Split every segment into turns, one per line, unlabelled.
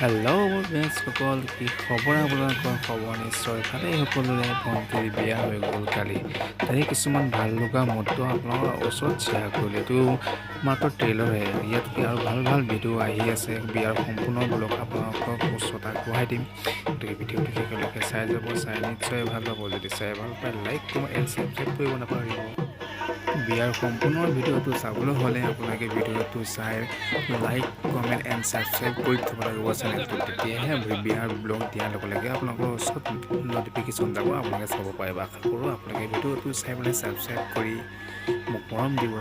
Hello' মোৰ বেঞ্চসকল, কি খবৰ? আপোনালোকৰ খবৰ নিশ্চয় ভালেই। সকলোৰে ভণ্টিৰ বিয়া হৈ গ'ল কালি। তাৰে কিছুমান ভাল লগা মুহূৰ্ত আপোনালোকৰ ওচৰত শ্বেয়াৰ কৰিলে। এইটো মাত্ৰ ট্ৰেইলাৰহে, ইয়াতকৈ আৰু ভাল ভাল ভিডিঅ' আহি আছে। বিয়াৰ সম্পূৰ্ণ ব্লগ আপোনালোকক ওচৰত আগবঢ়াই দিম। গতিকে ভিডিঅ'টো শেষলৈকে চাই যাব, চাই নিশ্চয় ভাল পাব। যদি চাই ভাল পায় লাইক কমেণ্ট এণ্ড ছাবস্ক্ৰাইব কৰিব নাপাহৰিব। বিয়াৰ সম্পূৰ্ণ ভিডিঅ'টো চাবলৈ হ'লে আপোনালোকে ভিডিঅ'টো চাই লাইক কমেণ্ট এণ্ড ছাবস্ক্ৰাইব কৰি থ'ব লাগিব চেনেলটো। তেতিয়াহে বিয়াৰ ব্লগ দিয়াৰ লগে লগে আপোনালোকৰ ওচৰত ন'টিফিকেশ্যন যাব, আপোনালোকে চাব পাৰিব। আশা কৰোঁ আপোনালোকে ভিডিঅ'টো চাই পেলাই ছাবস্ক্ৰাইব কৰি মোক মৰম দিব।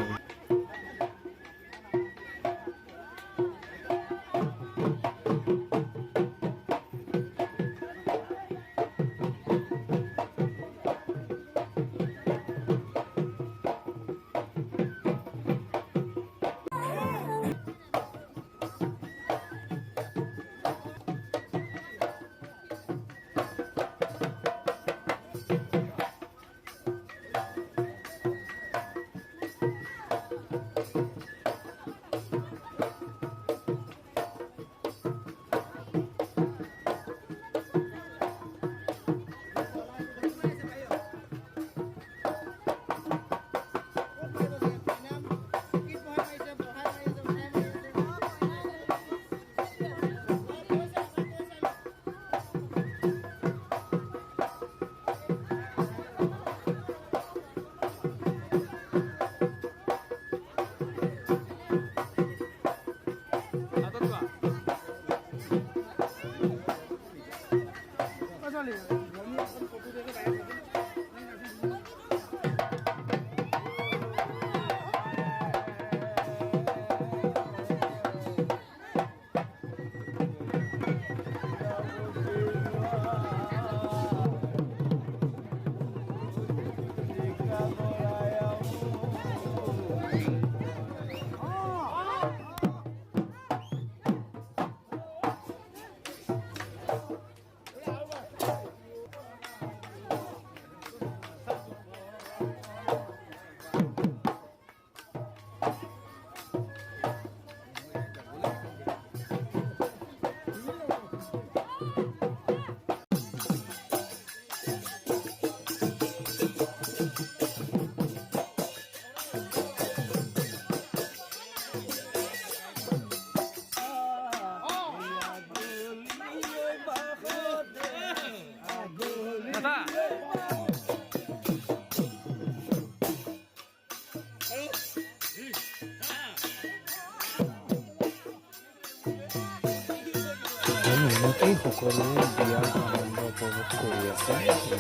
এই সকলোৱে বিয়াৰ আনন্দ উপভোগ কৰি আছে।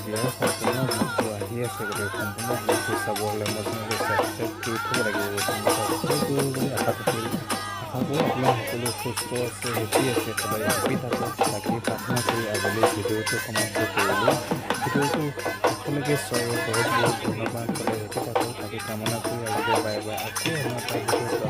বিয়াৰ সম্পূৰ্ণ ভিডিঅ' আহি আছে। গতিকে সম্পূৰ্ণ ভিডিঅ'টো চাব হ'লে মই আপোনালোকে ছাবস্ক্ৰাইব কৰি থ'ব লাগিব। ছাবস্ক্ৰাইব কৰিব বুলি আশা থাকিল। আশা কৰোঁ আপোনাৰ সকলো সুস্থ আছে, হেপী আছে, সদায় হেপী থাকক। তাকেই প্ৰাৰ্থনা কৰি আগলৈ ভিডিঅ'টো সমাপ্ত কৰিলোঁ। ভিডিঅ'টো শেষলৈকে চোৱাৰ বহুত বহুত ধন্যবাদ। সদায় হেপী থাকক, তাকে কামনা কৰি আগলৈ বাই বাই। আকৌ আমাৰ এটা ভিডিঅ'টো